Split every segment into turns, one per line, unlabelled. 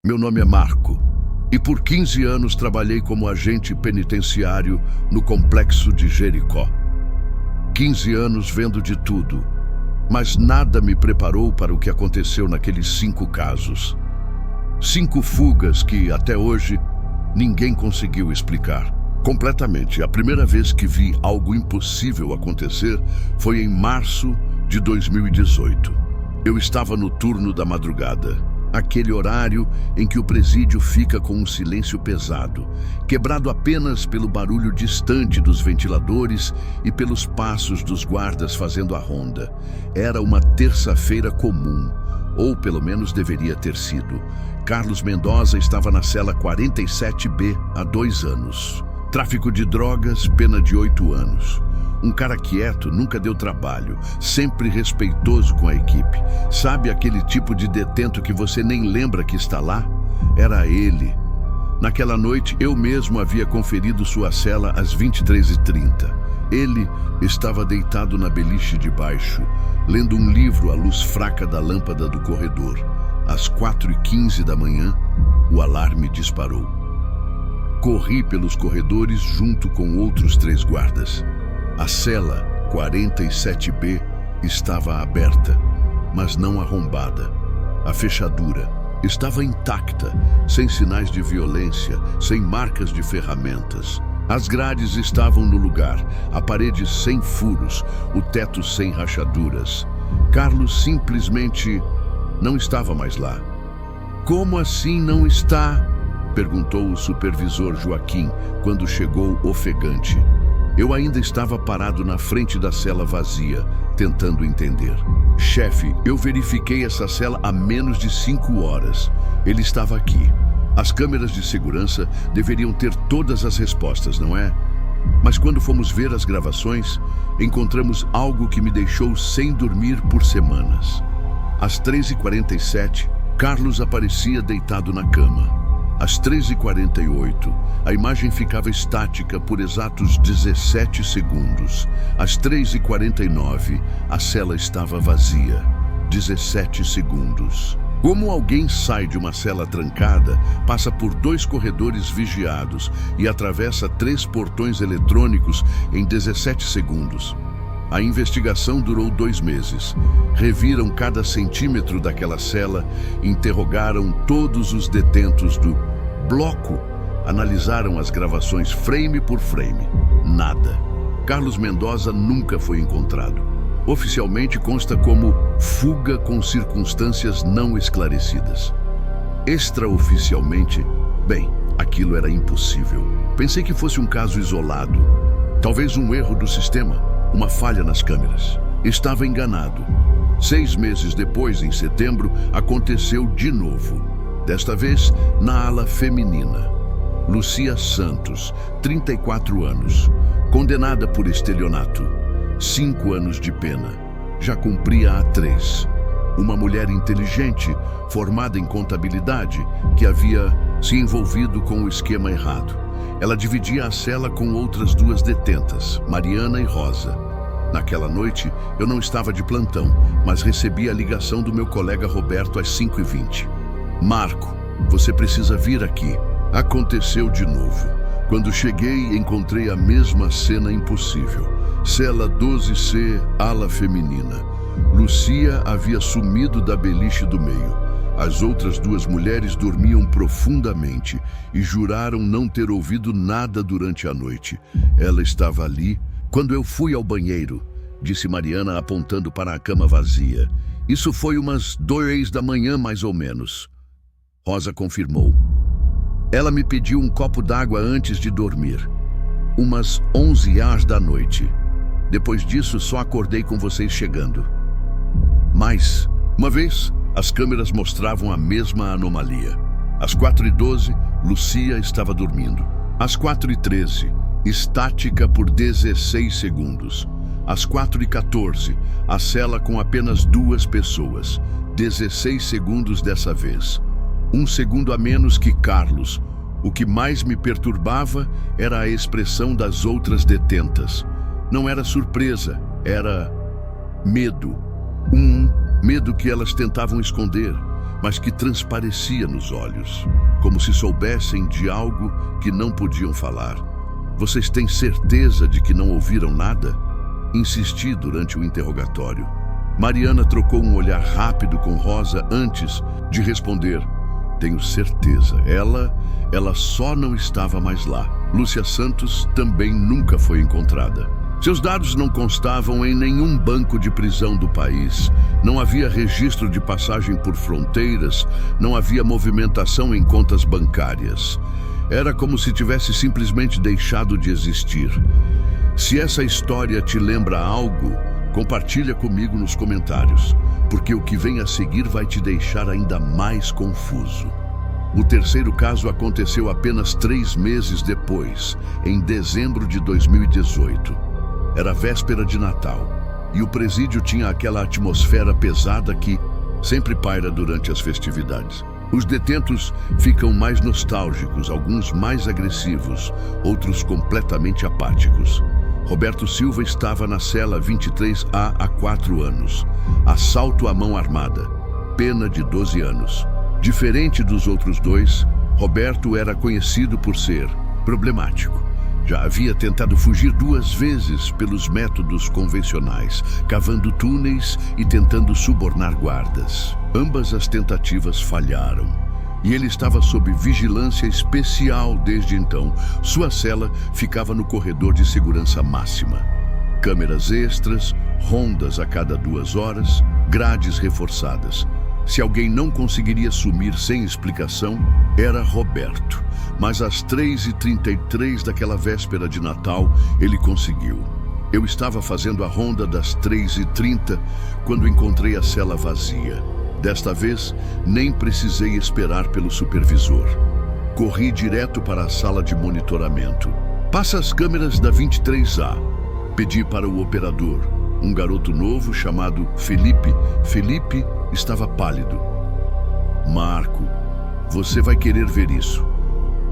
Meu nome é Marco e por 15 anos trabalhei como agente penitenciário no complexo de Jericó. 15 anos vendo de tudo, mas nada me preparou para o que aconteceu naqueles 5 casos. 5 fugas que, até hoje, ninguém conseguiu explicar. Completamente. A primeira vez que vi algo impossível acontecer foi em março de 2018. Eu estava no turno da madrugada, aquele horário em que o presídio fica com um silêncio pesado, quebrado apenas pelo barulho distante dos ventiladores e pelos passos dos guardas fazendo a ronda. Era uma terça-feira comum, ou pelo menos deveria ter sido. Carlos Mendoza estava na cela 47B há 2 anos. Tráfico de drogas, pena de 8 anos. Um cara quieto, nunca deu trabalho, sempre respeitoso com a equipe. Sabe aquele tipo de detento que você nem lembra que está lá? Era ele. Naquela noite, eu mesmo havia conferido sua cela às 23h30. Ele estava deitado na beliche de baixo, lendo um livro à luz fraca da lâmpada do corredor. Às 4h15 da manhã, o alarme disparou. Corri pelos corredores junto com outros 3 guardas. A cela 47B estava aberta, mas não arrombada. A fechadura estava intacta, sem sinais de violência, sem marcas de ferramentas. As grades estavam no lugar, a parede sem furos, o teto sem rachaduras. Carlos simplesmente não estava mais lá. Como assim não está? Perguntou o supervisor Joaquim quando chegou ofegante. Eu ainda estava parado na frente da cela vazia, tentando entender. Chefe, eu verifiquei essa cela há menos de 5 horas. Ele estava aqui. As câmeras de segurança deveriam ter todas as respostas, não é? Mas quando fomos ver as gravações, encontramos algo que me deixou sem dormir por semanas. Às 3h47, Carlos aparecia deitado na cama. Às 3h48, a imagem ficava estática por exatos 17 segundos. Às 3h49, a cela estava vazia. 17 segundos. Como alguém sai de uma cela trancada, passa por 2 corredores vigiados e atravessa 3 portões eletrônicos em 17 segundos? A investigação durou 2 meses. Reviram cada centímetro daquela cela, interrogaram todos os detentos do bloco, analisaram as gravações frame por frame. Nada. Carlos Mendoza nunca foi encontrado. Oficialmente consta como fuga com circunstâncias não esclarecidas. Extraoficialmente, bem, aquilo era impossível. Pensei que fosse um caso isolado. Talvez um erro do sistema, uma falha nas câmeras. Estava enganado. 6 meses depois, em setembro, aconteceu de novo. Desta vez, na ala feminina. Lucia Santos, 34 anos, condenada por estelionato. 5 anos de pena. Já cumpria há 3. Uma mulher inteligente, formada em contabilidade, que havia se envolvido com o esquema errado. Ela dividia a cela com outras 2 detentas, Mariana e Rosa. Naquela noite, eu não estava de plantão, mas recebi a ligação do meu colega Roberto às 5h20. Marco, você precisa vir aqui. Aconteceu de novo. Quando cheguei, encontrei a mesma cena impossível. Cela 12C, ala feminina. Lucia havia sumido da beliche do meio. As outras 2 mulheres dormiam profundamente e juraram não ter ouvido nada durante a noite. Ela estava ali quando eu fui ao banheiro, disse Mariana apontando para a cama vazia. Isso foi umas 2 da manhã, mais ou menos. Rosa confirmou. Ela me pediu um copo d'água antes de dormir. Umas 11h da noite. Depois disso, só acordei com vocês chegando. Mas, uma vez, as câmeras mostravam a mesma anomalia. Às 4h12, Lucia estava dormindo. Às 4h13, estática por 16 segundos. Às 4h14, a cela com apenas 2 pessoas. 16 segundos dessa vez. 1 segundo a menos que Carlos. O que mais me perturbava era a expressão das outras detentas. Não era surpresa, era medo. Medo que elas tentavam esconder. mas que transparecia nos olhos, como se soubessem de algo que não podiam falar. Vocês têm certeza de que não ouviram nada? Insisti durante o interrogatório. Mariana trocou um olhar rápido com Rosa antes de responder. Tenho certeza, ela só não estava mais lá. Lúcia Santos também nunca foi encontrada. Seus dados não constavam em nenhum banco de prisão do país. Não havia registro de passagem por fronteiras, não havia movimentação em contas bancárias. Era como se tivesse simplesmente deixado de existir. Se essa história te lembra algo, compartilha comigo nos comentários, porque o que vem a seguir vai te deixar ainda mais confuso. O terceiro caso aconteceu apenas 3 meses depois, em dezembro de 2018. Era véspera de Natal, e o presídio tinha aquela atmosfera pesada que sempre paira durante as festividades. Os detentos ficam mais nostálgicos, alguns mais agressivos, outros completamente apáticos. Roberto Silva estava na cela 23A há 4 anos. Assalto à mão armada. Pena de 12 anos. Diferente dos outros 2, Roberto era conhecido por ser problemático. Já havia tentado fugir 2 vezes pelos métodos convencionais, cavando túneis e tentando subornar guardas. Ambas as tentativas falharam. E ele estava sob vigilância especial desde então. Sua cela ficava no corredor de segurança máxima. Câmeras extras, rondas a cada 2 horas, grades reforçadas. Se alguém não conseguiria sumir sem explicação, era Roberto. Mas às 3h33 daquela véspera de Natal, ele conseguiu. Eu estava fazendo a ronda das 3h30 quando encontrei a cela vazia. Desta vez, nem precisei esperar pelo supervisor. Corri direto para a sala de monitoramento. Passa as câmeras da 23A. Pedi para o operador, um garoto novo chamado Felipe. Felipe estava pálido. Marco, você vai querer ver isso.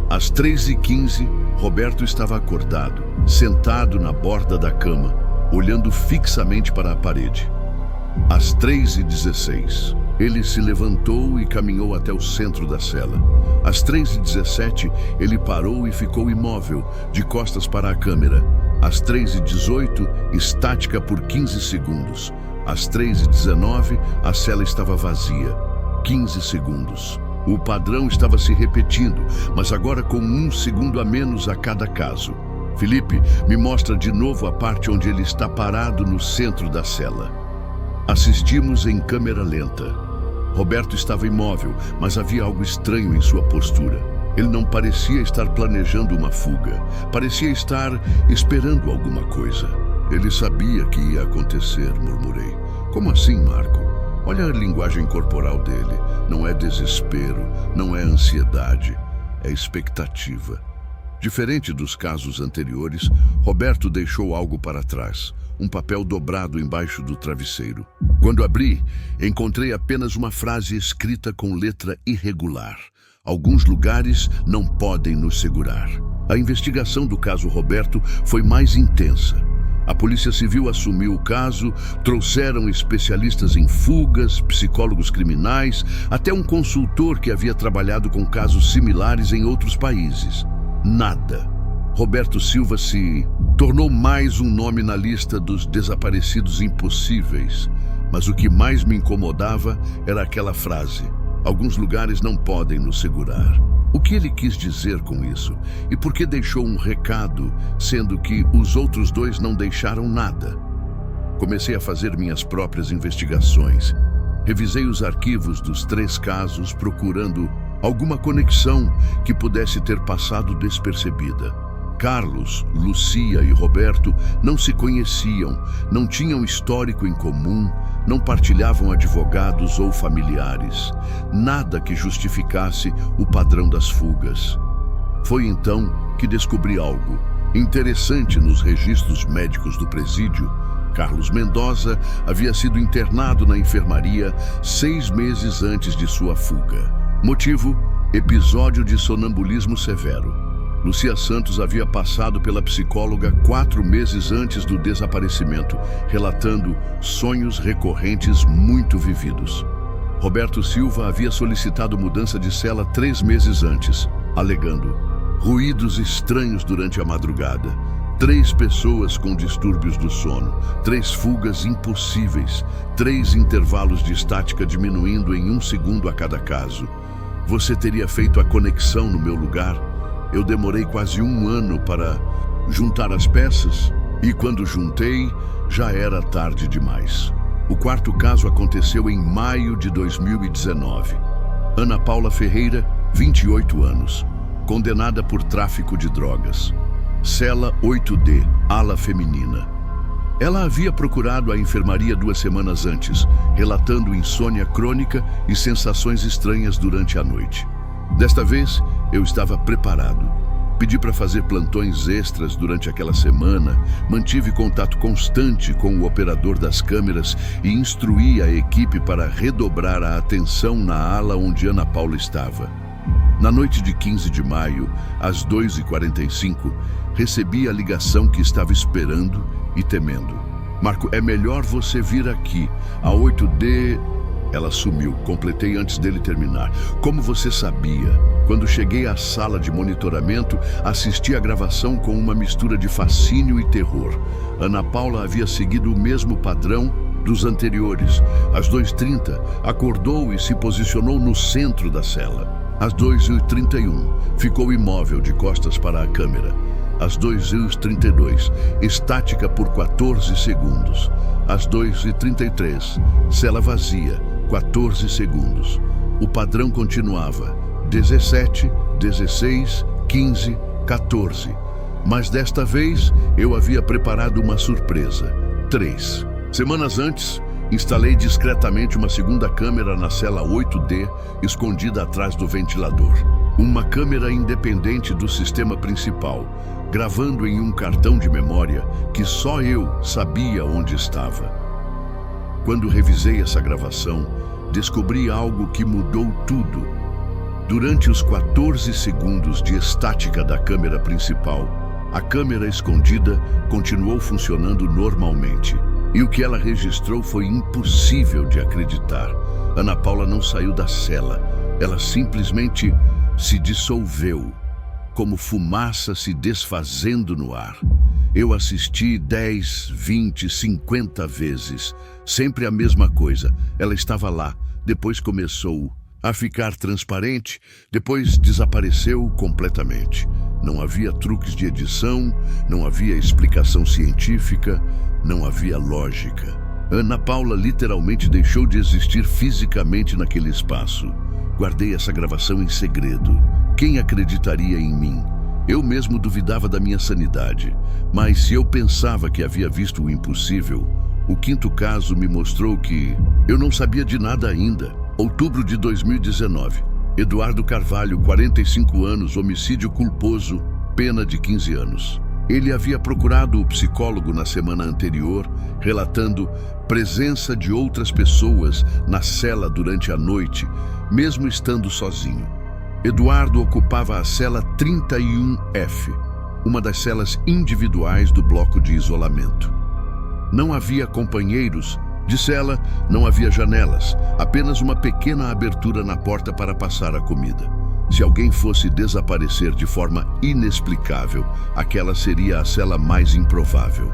Às 3h15, Roberto estava acordado, sentado na borda da cama, olhando fixamente para a parede. Às 3h16, ele se levantou e caminhou até o centro da cela. Às 3h17, ele parou e ficou imóvel, de costas para a câmera. Às 3h18, estática por 15 segundos. Às 3h19, a cela estava vazia. 15 segundos. O padrão estava se repetindo, mas agora com 1 segundo a menos a cada caso. Felipe, me mostra de novo a parte onde ele está parado no centro da cela. Assistimos em câmera lenta. Roberto estava imóvel, mas havia algo estranho em sua postura. Ele não parecia estar planejando uma fuga. Parecia estar esperando alguma coisa. Ele sabia que ia acontecer, murmurei. Como assim, Marco? Olha a linguagem corporal dele. Não é desespero, não é ansiedade, é expectativa. Diferente dos casos anteriores, Roberto deixou algo para trás. Um papel dobrado embaixo do travesseiro. Quando abri, encontrei apenas uma frase escrita com letra irregular. Alguns lugares não podem nos segurar. A investigação do caso Roberto foi mais intensa. A Polícia Civil assumiu o caso, trouxeram especialistas em fugas, psicólogos criminais, até um consultor que havia trabalhado com casos similares em outros países. Nada. Roberto Silva se tornou mais um nome na lista dos desaparecidos impossíveis. Mas o que mais me incomodava era aquela frase: alguns lugares não podem nos segurar. O que ele quis dizer com isso? E por que deixou um recado, sendo que os outros 2 não deixaram nada? Comecei a fazer minhas próprias investigações. Revisei os arquivos dos 3 casos, procurando alguma conexão que pudesse ter passado despercebida. Carlos, Lucia e Roberto não se conheciam, não tinham histórico em comum, não partilhavam advogados ou familiares. Nada que justificasse o padrão das fugas. Foi então que descobri algo interessante nos registros médicos do presídio. Carlos Mendoza havia sido internado na enfermaria 6 meses antes de sua fuga. Motivo: episódio de sonambulismo severo. Lucia Santos havia passado pela psicóloga 4 meses antes do desaparecimento, relatando sonhos recorrentes muito vividos. Roberto Silva havia solicitado mudança de cela 3 meses antes, alegando ruídos estranhos durante a madrugada, 3 pessoas com distúrbios do sono, 3 fugas impossíveis, 3 intervalos de estática diminuindo em 1 segundo a cada caso. Você teria feito a conexão no meu lugar? Eu demorei quase 1 ano para juntar as peças e quando juntei, já era tarde demais. O 4º caso aconteceu em maio de 2019. Ana Paula Ferreira, 28 anos, condenada por tráfico de drogas. Cela 8D, ala feminina. Ela havia procurado a enfermaria 2 semanas antes, relatando insônia crônica e sensações estranhas durante a noite. Desta vez, eu estava preparado. Pedi para fazer plantões extras durante aquela semana, mantive contato constante com o operador das câmeras e instruí a equipe para redobrar a atenção na ala onde Ana Paula estava. Na noite de 15 de maio, às 2h45, recebi a ligação que estava esperando e temendo. Marco, é melhor você vir aqui. A 8D... Ela sumiu, completei antes dele terminar. Como você sabia? Quando cheguei à sala de monitoramento, assisti à gravação com uma mistura de fascínio e terror. Ana Paula havia seguido o mesmo padrão dos anteriores. Às 2h30, acordou e se posicionou no centro da cela. Às 2h31, ficou imóvel de costas para a câmera. Às 2h32, estática por 14 segundos. Às 2h33, cela vazia, 14 segundos. O padrão continuava, 17, 16, 15, 14. Mas desta vez, eu havia preparado uma surpresa. 3. Semanas antes, instalei discretamente uma segunda câmera na cela 8D, escondida atrás do ventilador. Uma câmera independente do sistema principal, gravando em um cartão de memória que só eu sabia onde estava. Quando revisei essa gravação, descobri algo que mudou tudo. Durante os 14 segundos de estática da câmera principal, a câmera escondida continuou funcionando normalmente. E o que ela registrou foi impossível de acreditar. Ana Paula não saiu da cela. Ela simplesmente se dissolveu, como fumaça se desfazendo no ar. Eu assisti 10, 20, 50 vezes. Sempre a mesma coisa. Ela estava lá, depois começou a ficar transparente, depois desapareceu completamente. Não havia truques de edição, não havia explicação científica, não havia lógica. Ana Paula literalmente deixou de existir fisicamente naquele espaço. Guardei essa gravação em segredo. Quem acreditaria em mim? Eu mesmo duvidava da minha sanidade. Mas se eu pensava que havia visto o impossível, o 5º caso me mostrou que eu não sabia de nada ainda. Outubro de 2019. Eduardo Carvalho, 45 anos, homicídio culposo, pena de 15 anos. Ele havia procurado o psicólogo na semana anterior, relatando presença de outras pessoas na cela durante a noite, mesmo estando sozinho. Eduardo ocupava a cela 31F, uma das celas individuais do bloco de isolamento. Não havia companheiros de cela, não havia janelas, apenas uma pequena abertura na porta para passar a comida. Se alguém fosse desaparecer de forma inexplicável, aquela seria a cela mais improvável.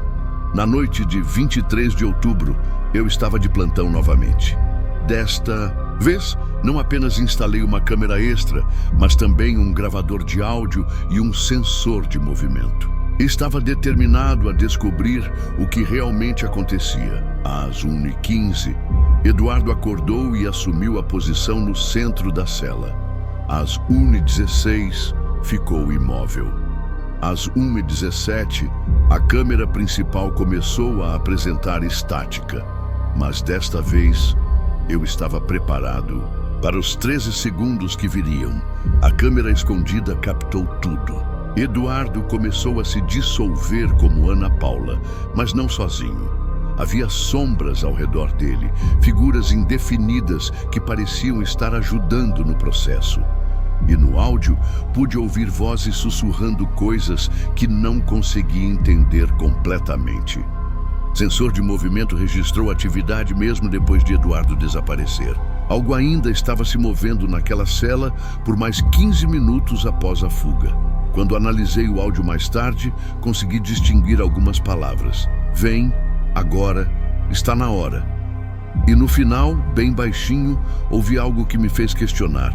Na noite de 23 de outubro, eu estava de plantão novamente. Desta vez, não apenas instalei uma câmera extra, mas também um gravador de áudio e um sensor de movimento. Estava determinado a descobrir o que realmente acontecia. Às 1h15, Eduardo acordou e assumiu a posição no centro da cela. Às 1h16, ficou imóvel. Às 1h17, a câmera principal começou a apresentar estática. Mas desta vez, eu estava preparado para os 13 segundos que viriam. A câmera escondida captou tudo. Eduardo começou a se dissolver como Ana Paula, mas não sozinho. Havia sombras ao redor dele, figuras indefinidas que pareciam estar ajudando no processo. E no áudio, pude ouvir vozes sussurrando coisas que não consegui entender completamente. Sensor de movimento registrou atividade mesmo depois de Eduardo desaparecer. Algo ainda estava se movendo naquela cela por mais 15 minutos após a fuga. Quando analisei o áudio mais tarde, consegui distinguir algumas palavras. Vem, agora, está na hora. E no final, bem baixinho, ouvi algo que me fez questionar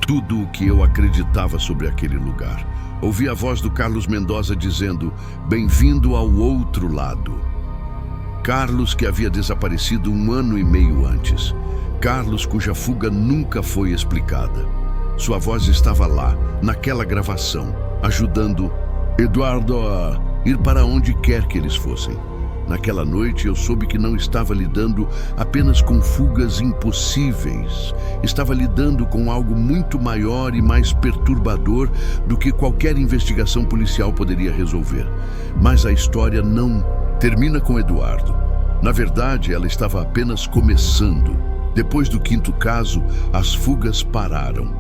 tudo o que eu acreditava sobre aquele lugar. Ouvi a voz do Carlos Mendoza dizendo: "Bem-vindo ao outro lado." Carlos, que havia desaparecido 1 ano e meio antes. Carlos, cuja fuga nunca foi explicada. Sua voz estava lá, naquela gravação, ajudando Eduardo a ir para onde quer que eles fossem. Naquela noite eu soube que não estava lidando apenas com fugas impossíveis. Estava lidando com algo muito maior e mais perturbador do que qualquer investigação policial poderia resolver. Mas a história não termina com Eduardo. Na verdade, ela estava apenas começando. Depois do 5º caso, as fugas pararam.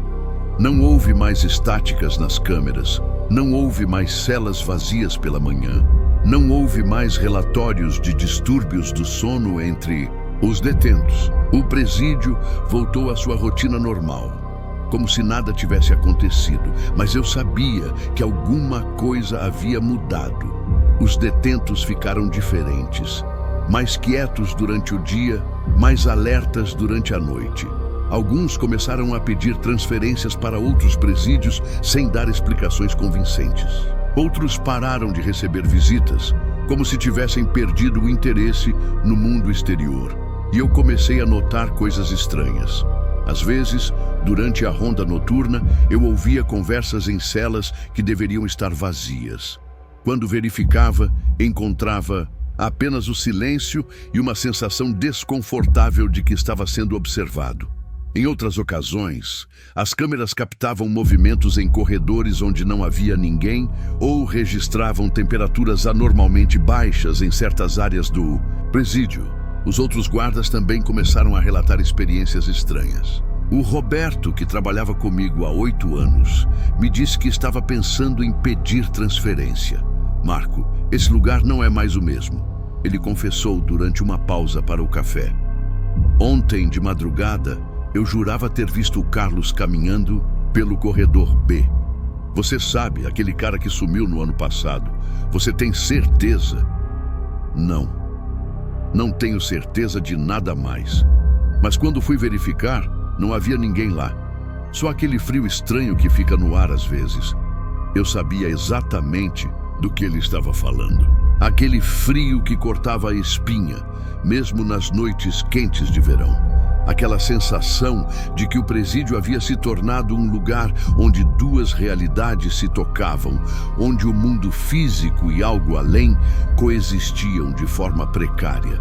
Não houve mais estáticas nas câmeras. Não houve mais celas vazias pela manhã. Não houve mais relatórios de distúrbios do sono entre os detentos. O presídio voltou à sua rotina normal, como se nada tivesse acontecido. Mas eu sabia que alguma coisa havia mudado. Os detentos ficaram diferentes, mais quietos durante o dia, mais alertas durante a noite. Alguns começaram a pedir transferências para outros presídios sem dar explicações convincentes. Outros pararam de receber visitas, como se tivessem perdido o interesse no mundo exterior. E eu comecei a notar coisas estranhas. Às vezes, durante a ronda noturna, eu ouvia conversas em celas que deveriam estar vazias. Quando verificava, encontrava apenas o silêncio e uma sensação desconfortável de que estava sendo observado. Em outras ocasiões, as câmeras captavam movimentos em corredores onde não havia ninguém ou registravam temperaturas anormalmente baixas em certas áreas do presídio. Os outros guardas também começaram a relatar experiências estranhas. O Roberto, que trabalhava comigo há 8 anos, me disse que estava pensando em pedir transferência. "Marco, esse lugar não é mais o mesmo", ele confessou durante uma pausa para o café. "Ontem, de madrugada, eu jurava ter visto o Carlos caminhando pelo corredor B. Você sabe, aquele cara que sumiu no ano passado. Você tem certeza?" "Não. Não tenho certeza de nada mais. Mas quando fui verificar, não havia ninguém lá. Só aquele frio estranho que fica no ar às vezes." Eu sabia exatamente do que ele estava falando. Aquele frio que cortava a espinha, mesmo nas noites quentes de verão. Aquela sensação de que o presídio havia se tornado um lugar onde 2 realidades se tocavam, onde o mundo físico e algo além coexistiam de forma precária.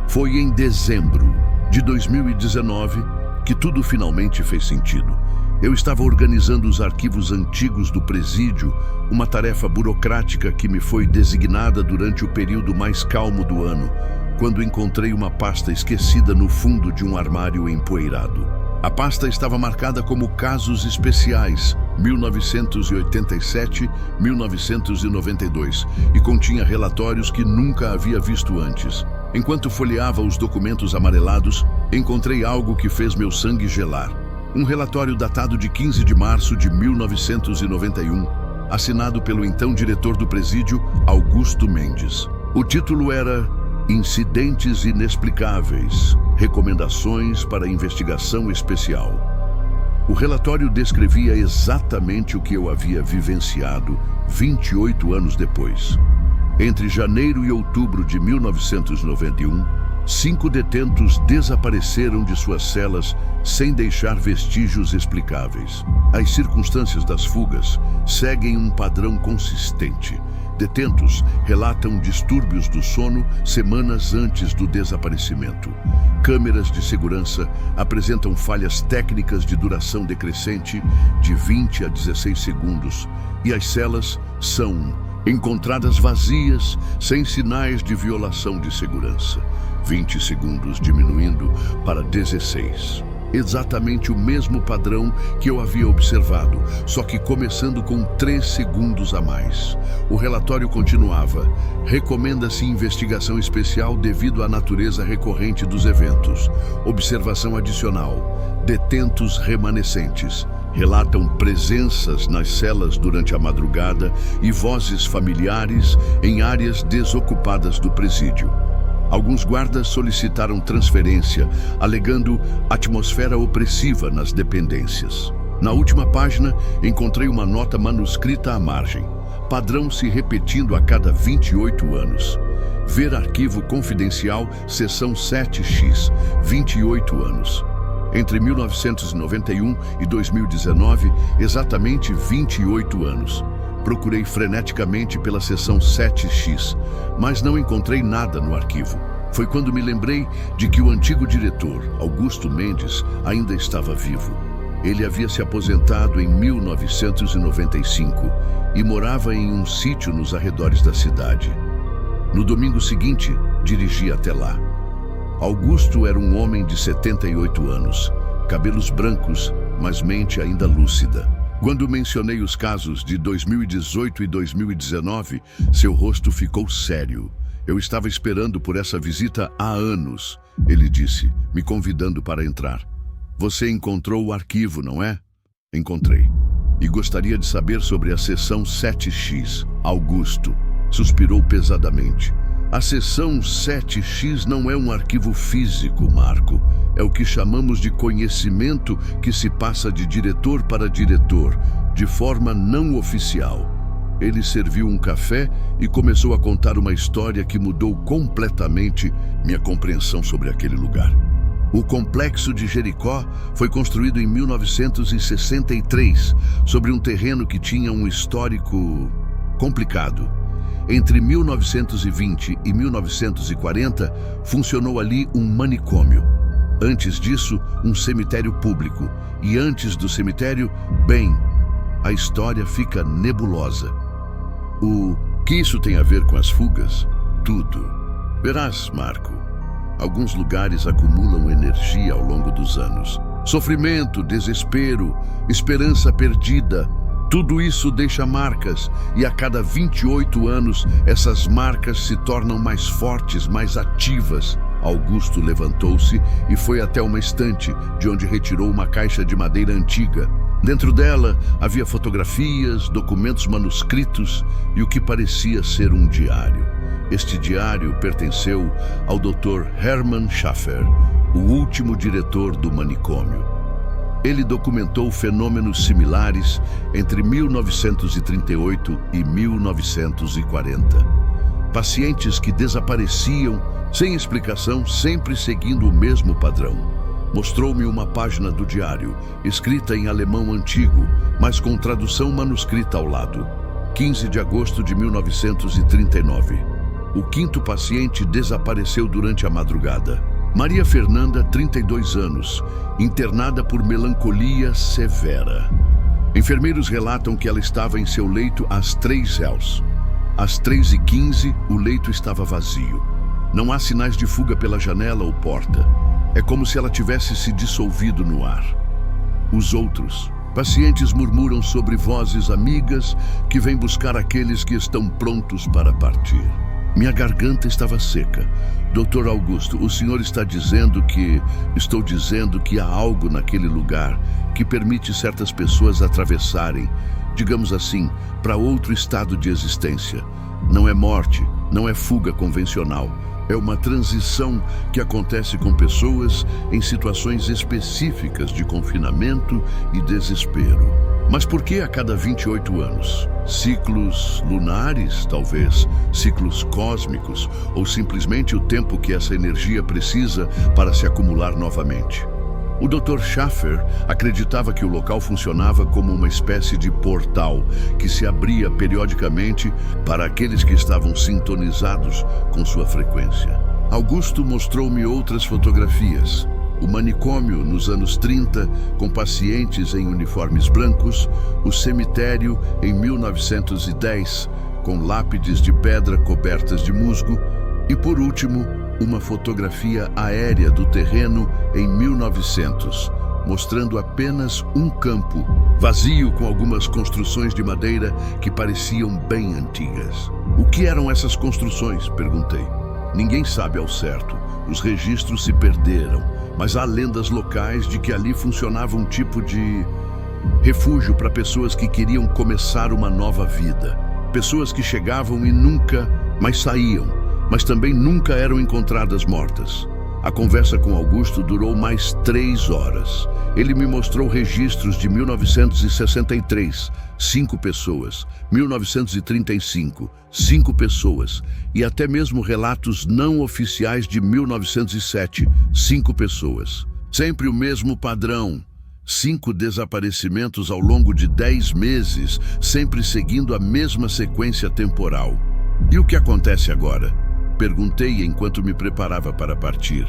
Foi em dezembro de 2019 que tudo finalmente fez sentido. Eu estava organizando os arquivos antigos do presídio, uma tarefa burocrática que me foi designada durante o período mais calmo do ano, quando encontrei uma pasta esquecida no fundo de um armário empoeirado. A pasta estava marcada como Casos Especiais, 1987-1992, e continha relatórios que nunca havia visto antes. Enquanto folheava os documentos amarelados, encontrei algo que fez meu sangue gelar. Um relatório datado de 15 de março de 1991, assinado pelo então diretor do presídio, Augusto Mendes. O título era Incidentes Inexplicáveis, Recomendações para Investigação Especial. O relatório descrevia exatamente o que eu havia vivenciado 28 anos depois. Entre janeiro e outubro de 1991, 5 detentos desapareceram de suas celas sem deixar vestígios explicáveis. As circunstâncias das fugas seguem um padrão consistente. Detentos relatam distúrbios do sono semanas antes do desaparecimento. Câmeras de segurança apresentam falhas técnicas de duração decrescente de 20 a 16 segundos e as celas são encontradas vazias, sem sinais de violação de segurança. 20 segundos diminuindo para 16. Exatamente o mesmo padrão que eu havia observado, só que começando com 3 segundos a mais. O relatório continuava: recomenda-se investigação especial devido à natureza recorrente dos eventos. Observação adicional: detentos remanescentes relatam presenças nas celas durante a madrugada e vozes familiares em áreas desocupadas do presídio. Alguns guardas solicitaram transferência, alegando atmosfera opressiva nas dependências. Na última página, encontrei uma nota manuscrita à margem. Padrão se repetindo a cada 28 anos. Ver arquivo confidencial, seção 7X, 28 anos. Entre 1991 e 2019, exatamente 28 anos. Procurei freneticamente pela seção 7X, mas não encontrei nada no arquivo. Foi quando me lembrei de que o antigo diretor, Augusto Mendes, ainda estava vivo. Ele havia se aposentado em 1995 e morava em um sítio nos arredores da cidade. No domingo seguinte, dirigi até lá. Augusto era um homem de 78 anos, cabelos brancos, mas mente ainda lúcida. Quando mencionei os casos de 2018 e 2019, seu rosto ficou sério. Eu estava esperando por essa visita há anos, ele disse, me convidando para entrar. Você encontrou o arquivo, não é? Encontrei. E gostaria de saber sobre a seção 7X. Augusto suspirou pesadamente. A seção 7X não é um arquivo físico, Marco. É o que chamamos de conhecimento que se passa de diretor para diretor, de forma não oficial. Ele serviu um café e começou a contar uma história que mudou completamente minha compreensão sobre aquele lugar. O complexo de Jericó foi construído em 1963, sobre um terreno que tinha um histórico complicado. Entre 1920 e 1940, funcionou ali um manicômio. Antes disso, um cemitério público. E antes do cemitério, bem, a história fica nebulosa. O que isso tem a ver com as fugas? Tudo. Verás, Marco, alguns lugares acumulam energia ao longo dos anos. Sofrimento, desespero, esperança perdida. Tudo isso deixa marcas, e a cada 28 anos essas marcas se tornam mais fortes, mais ativas. Augusto levantou-se e foi até uma estante, de onde retirou uma caixa de madeira antiga. Dentro dela havia fotografias, documentos manuscritos e o que parecia ser um diário. Este diário pertenceu ao Dr. Hermann Schaffer, o último diretor do manicômio. Ele documentou fenômenos similares entre 1938 e 1940. Pacientes que desapareciam sem explicação, sempre seguindo o mesmo padrão. Mostrou-me uma página do diário, escrita em alemão antigo, mas com tradução manuscrita ao lado. 15 de agosto de 1939. O 5º paciente desapareceu durante a madrugada. Maria Fernanda, 32 anos, internada por melancolia severa. Enfermeiros relatam que ela estava em seu leito às 3 horas. Às 3h15, o leito estava vazio. Não há sinais de fuga pela janela ou porta. É como se ela tivesse se dissolvido no ar. Os outros pacientes murmuram sobre vozes amigas que vêm buscar aqueles que estão prontos para partir. Minha garganta estava seca. Doutor Augusto, o senhor está dizendo que... Estou dizendo que há algo naquele lugar que permite certas pessoas atravessarem, digamos assim, para outro estado de existência. Não é morte, não é fuga convencional. É uma transição que acontece com pessoas em situações específicas de confinamento e desespero. Mas por que a cada 28 anos? Ciclos lunares, talvez, ciclos cósmicos, ou simplesmente o tempo que essa energia precisa para se acumular novamente. O Dr. Schaffer acreditava que o local funcionava como uma espécie de portal que se abria periodicamente para aqueles que estavam sintonizados com sua frequência. Augusto mostrou-me outras fotografias. O manicômio nos anos 30, com pacientes em uniformes brancos, o cemitério em 1910, com lápides de pedra cobertas de musgo, e por último, uma fotografia aérea do terreno em 1900, mostrando apenas um campo, vazio com algumas construções de madeira que pareciam bem antigas. O que eram essas construções? Perguntei. Ninguém sabe ao certo. Os registros se perderam, mas há lendas locais de que ali funcionava um tipo de refúgio para pessoas que queriam começar uma nova vida. Pessoas que chegavam e nunca mais saíam, mas também nunca eram encontradas mortas. A conversa com Augusto durou mais 3 horas. Ele me mostrou registros de 1963, 5 pessoas, 1935, 5 pessoas, e até mesmo relatos não oficiais de 1907, 5 pessoas. Sempre o mesmo padrão. 5 desaparecimentos ao longo de 10 meses, sempre seguindo a mesma sequência temporal. E o que acontece agora? Perguntei enquanto me preparava para partir.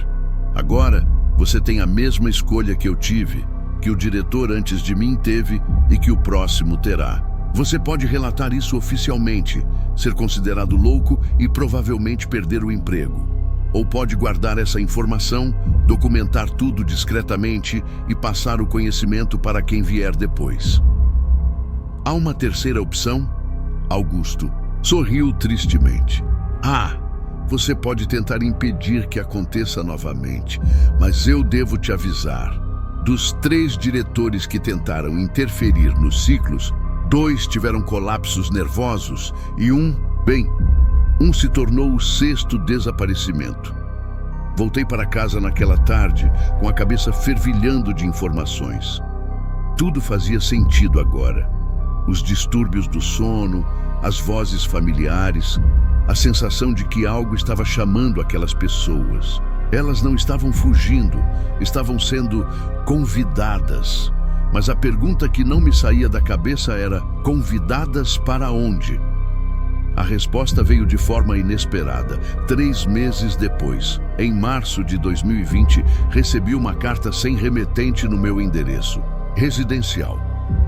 Agora, você tem a mesma escolha que eu tive, que o diretor antes de mim teve e que o próximo terá. Você pode relatar isso oficialmente, ser considerado louco e provavelmente perder o emprego. Ou pode guardar essa informação, documentar tudo discretamente e passar o conhecimento para quem vier depois. Há uma terceira opção? Augusto sorriu tristemente. Você pode tentar impedir que aconteça novamente, mas eu devo te avisar. Dos 3 diretores que tentaram interferir nos ciclos, 2 tiveram colapsos nervosos e um se tornou o 6º desaparecimento. Voltei para casa naquela tarde com a cabeça fervilhando de informações. Tudo fazia sentido agora. Os distúrbios do sono, as vozes familiares, a sensação de que algo estava chamando aquelas pessoas. Elas não estavam fugindo, estavam sendo convidadas. Mas a pergunta que não me saía da cabeça era: convidadas para onde? A resposta veio de forma inesperada. 3 meses depois, em março de 2020, recebi uma carta sem remetente no meu endereço residencial.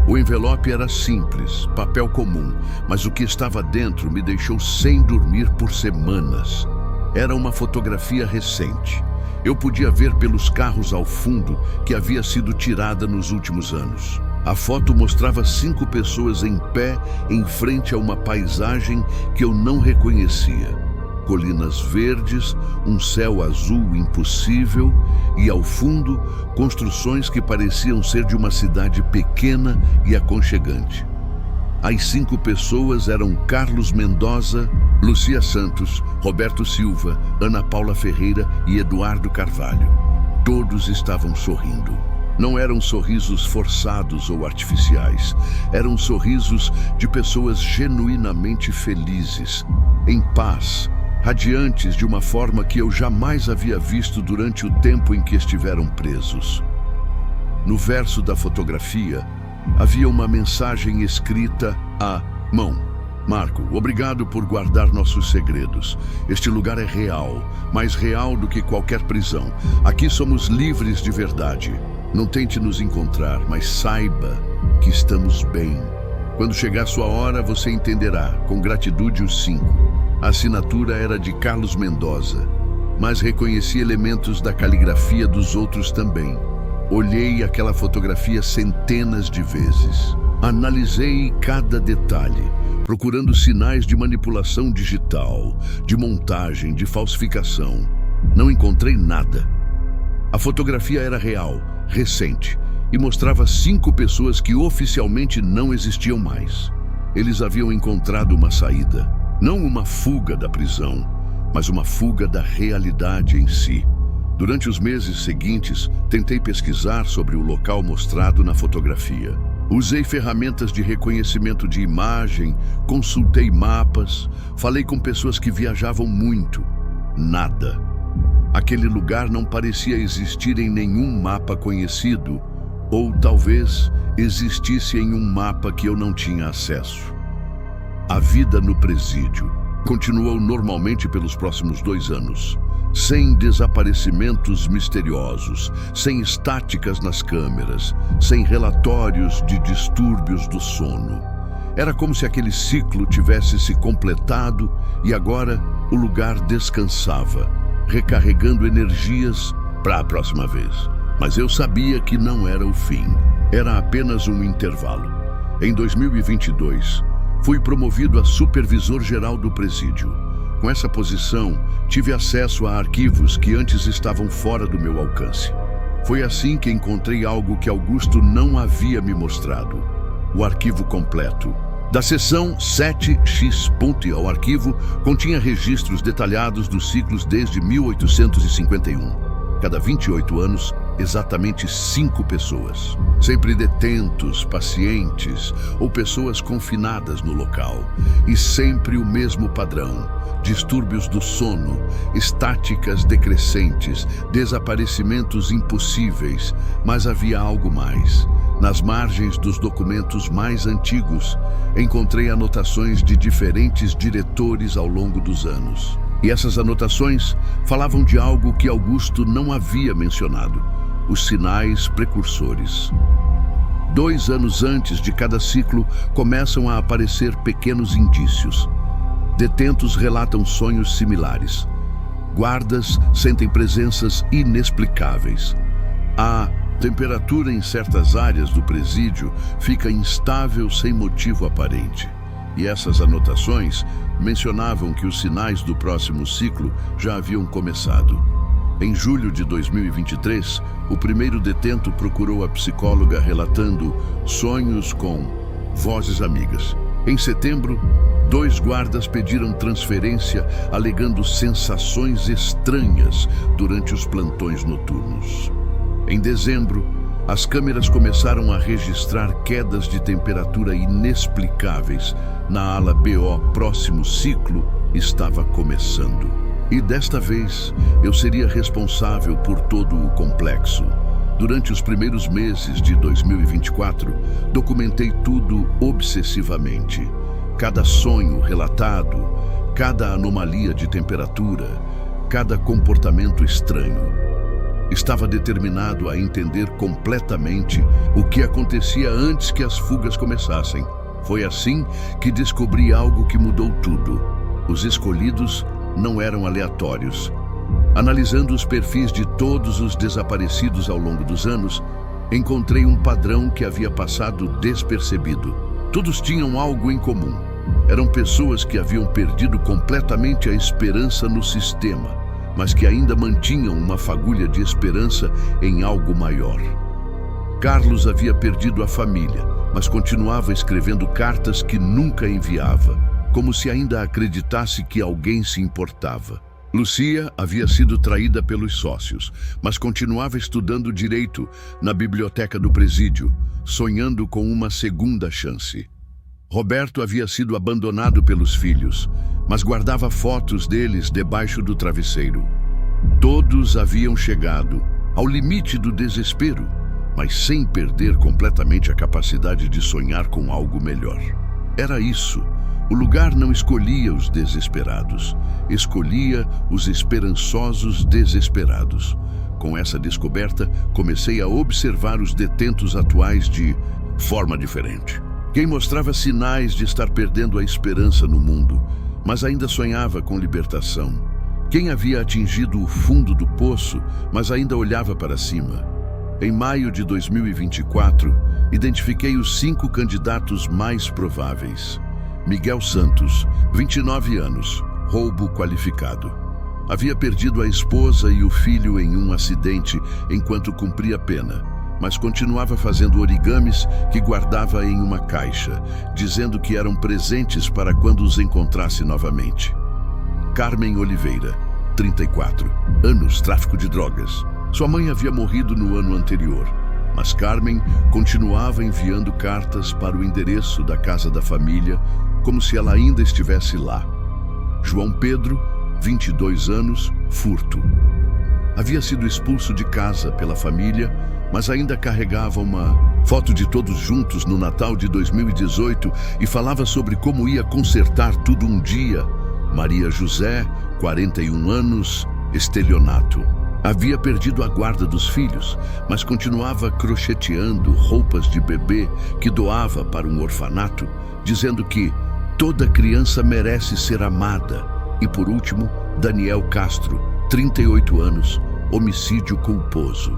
O envelope era simples, papel comum, mas o que estava dentro me deixou sem dormir por semanas. Era uma fotografia recente. Eu podia ver pelos carros ao fundo que havia sido tirada nos últimos anos. A foto mostrava 5 pessoas em pé em frente a uma paisagem que eu não reconhecia. Colinas verdes, um céu azul impossível e, ao fundo, construções que pareciam ser de uma cidade pequena e aconchegante. As 5 pessoas eram Carlos Mendoza, Lucia Santos, Roberto Silva, Ana Paula Ferreira e Eduardo Carvalho. Todos estavam sorrindo. Não eram sorrisos forçados ou artificiais. Eram sorrisos de pessoas genuinamente felizes, em paz, radiantes de uma forma que eu jamais havia visto durante o tempo em que estiveram presos. No verso da fotografia, havia uma mensagem escrita à mão. Marco, obrigado por guardar nossos segredos. Este lugar é real, mais real do que qualquer prisão. Aqui somos livres de verdade. Não tente nos encontrar, mas saiba que estamos bem. Quando chegar sua hora, você entenderá. Com gratitude, os 5. A assinatura era de Carlos Mendoza, mas reconheci elementos da caligrafia dos outros também. Olhei aquela fotografia centenas de vezes. Analisei cada detalhe, procurando sinais de manipulação digital, de montagem, de falsificação. Não encontrei nada. A fotografia era real, recente, e mostrava 5 pessoas que oficialmente não existiam mais. Eles haviam encontrado uma saída. Não uma fuga da prisão, mas uma fuga da realidade em si. Durante os meses seguintes, tentei pesquisar sobre o local mostrado na fotografia. Usei ferramentas de reconhecimento de imagem, consultei mapas, falei com pessoas que viajavam muito. Nada. Aquele lugar não parecia existir em nenhum mapa conhecido, ou talvez existisse em um mapa que eu não tinha acesso. A vida no presídio continuou normalmente pelos próximos 2 anos, sem desaparecimentos misteriosos, sem estáticas nas câmeras, sem relatórios de distúrbios do sono. Era como se aquele ciclo tivesse se completado e agora o lugar descansava, recarregando energias para a próxima vez. Mas eu sabia que não era o fim, era apenas um intervalo. Em 2022, fui promovido a supervisor-geral do presídio. Com essa posição, tive acesso a arquivos que antes estavam fora do meu alcance. Foi assim que encontrei algo que Augusto não havia me mostrado: o arquivo completo. Da seção 7x. Ao arquivo, continha registros detalhados dos ciclos desde 1851. Cada 28 anos, exatamente 5 pessoas. Sempre detentos, pacientes ou pessoas confinadas no local. E sempre o mesmo padrão: distúrbios do sono, estáticas decrescentes, desaparecimentos impossíveis. Mas havia algo mais. Nas margens dos documentos mais antigos, encontrei anotações de diferentes diretores ao longo dos anos. E essas anotações falavam de algo que Augusto não havia mencionado: os sinais precursores. 2 anos antes de cada ciclo, começam a aparecer pequenos indícios. Detentos relatam sonhos similares. Guardas sentem presenças inexplicáveis. A temperatura em certas áreas do presídio fica instável sem motivo aparente. E essas anotações mencionavam que os sinais do próximo ciclo já haviam começado. Em julho de 2023, o primeiro detento procurou a psicóloga relatando sonhos com vozes amigas. Em setembro, 2 guardas pediram transferência, alegando sensações estranhas durante os plantões noturnos. Em dezembro, as câmeras começaram a registrar quedas de temperatura inexplicáveis na ala BO. Próximo ciclo estava começando. E desta vez, eu seria responsável por todo o complexo. Durante os primeiros meses de 2024, documentei tudo obsessivamente. Cada sonho relatado, cada anomalia de temperatura, cada comportamento estranho. Estava determinado a entender completamente o que acontecia antes que as fugas começassem. Foi assim que descobri algo que mudou tudo. Os escolhidos não eram aleatórios. Analisando os perfis de todos os desaparecidos ao longo dos anos, encontrei um padrão que havia passado despercebido. Todos tinham algo em comum. Eram pessoas que haviam perdido completamente a esperança no sistema, mas que ainda mantinham uma fagulha de esperança em algo maior. Carlos havia perdido a família, mas continuava escrevendo cartas que nunca enviava, como se ainda acreditasse que alguém se importava. Lucia havia sido traída pelos sócios, mas continuava estudando direito na biblioteca do presídio, sonhando com uma segunda chance. Roberto havia sido abandonado pelos filhos, mas guardava fotos deles debaixo do travesseiro. Todos haviam chegado ao limite do desespero, mas sem perder completamente a capacidade de sonhar com algo melhor. Era isso. O lugar não escolhia os desesperados, escolhia os esperançosos desesperados. Com essa descoberta, comecei a observar os detentos atuais de forma diferente. Quem mostrava sinais de estar perdendo a esperança no mundo, mas ainda sonhava com libertação. Quem havia atingido o fundo do poço, mas ainda olhava para cima. Em maio de 2024, identifiquei os 5 candidatos mais prováveis. Miguel Santos, 29 anos, roubo qualificado. Havia perdido a esposa e o filho em um acidente enquanto cumpria pena, mas continuava fazendo origamis que guardava em uma caixa, dizendo que eram presentes para quando os encontrasse novamente. Carmen Oliveira, 34 anos, tráfico de drogas. Sua mãe havia morrido no ano anterior, mas Carmen continuava enviando cartas para o endereço da casa da família, como se ela ainda estivesse lá. João Pedro, 22 anos, furto. Havia sido expulso de casa pela família, mas ainda carregava uma foto de todos juntos no Natal de 2018 e falava sobre como ia consertar tudo um dia. Maria José, 41 anos, estelionato. Havia perdido a guarda dos filhos, mas continuava crocheteando roupas de bebê que doava para um orfanato, dizendo que toda criança merece ser amada. E por último, Daniel Castro, 38 anos, homicídio culposo.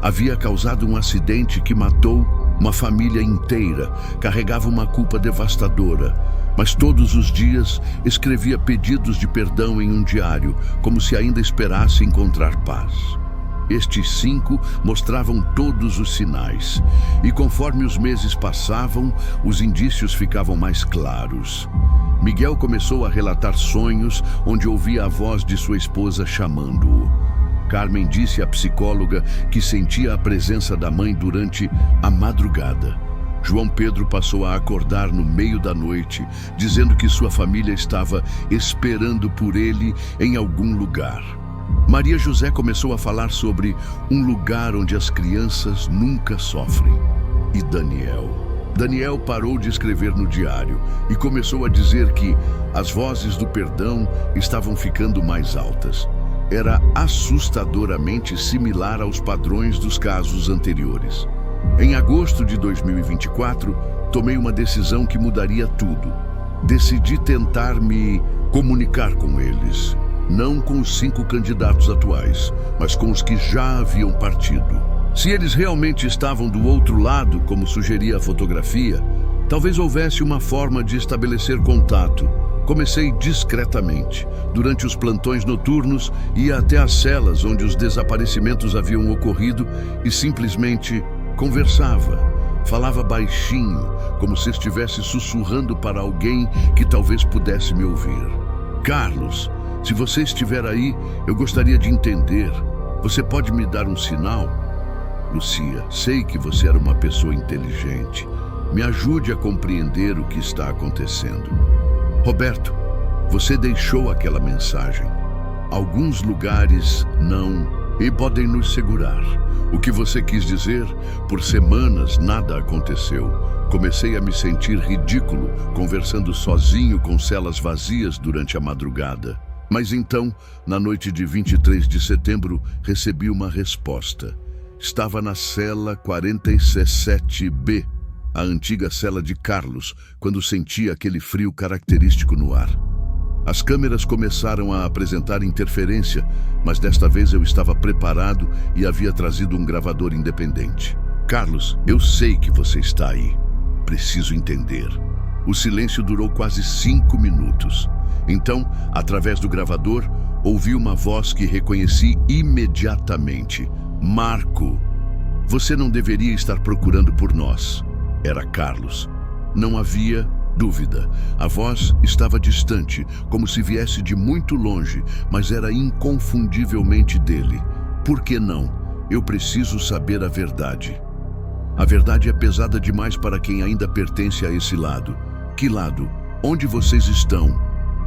Havia causado um acidente que matou uma família inteira, carregava uma culpa devastadora, mas todos os dias escrevia pedidos de perdão em um diário, como se ainda esperasse encontrar paz. Estes 5 mostravam todos os sinais, e conforme os meses passavam, os indícios ficavam mais claros. Miguel começou a relatar sonhos onde ouvia a voz de sua esposa chamando-o. Carmen disse à psicóloga que sentia a presença da mãe durante a madrugada. João Pedro passou a acordar no meio da noite, dizendo que sua família estava esperando por ele em algum lugar. Maria José começou a falar sobre um lugar onde as crianças nunca sofrem. E Daniel parou de escrever no diário e começou a dizer que as vozes do perdão estavam ficando mais altas. Era assustadoramente similar aos padrões dos casos anteriores. Em agosto de 2024, tomei uma decisão que mudaria tudo. Decidi tentar me comunicar com eles, não com os 5 candidatos atuais, mas com os que já haviam partido. Se eles realmente estavam do outro lado, como sugeria a fotografia, talvez houvesse uma forma de estabelecer contato. Comecei discretamente. Durante os plantões noturnos, ia até as celas onde os desaparecimentos haviam ocorrido e simplesmente conversava. Falava baixinho, como se estivesse sussurrando para alguém que talvez pudesse me ouvir. Carlos, se você estiver aí, eu gostaria de entender. Você pode me dar um sinal? Lucia, sei que você era uma pessoa inteligente. Me ajude a compreender o que está acontecendo. Roberto, você deixou aquela mensagem. Alguns lugares não e podem nos segurar. O que você quis dizer? Por semanas nada aconteceu. Comecei a me sentir ridículo, conversando sozinho com celas vazias durante a madrugada. Mas então, na noite de 23 de setembro, recebi uma resposta. Estava na cela 47B, a antiga cela de Carlos, quando senti aquele frio característico no ar. As câmeras começaram a apresentar interferência, mas desta vez eu estava preparado e havia trazido um gravador independente. Carlos, eu sei que você está aí. Preciso entender. O silêncio durou quase 5 minutos. Então, através do gravador, ouvi uma voz que reconheci imediatamente. Marco, você não deveria estar procurando por nós. Era Carlos. Não havia dúvida. A voz estava distante, como se viesse de muito longe, mas era inconfundivelmente dele. Por que não? Eu preciso saber a verdade. A verdade é pesada demais para quem ainda pertence a esse lado. Que lado? Onde vocês estão?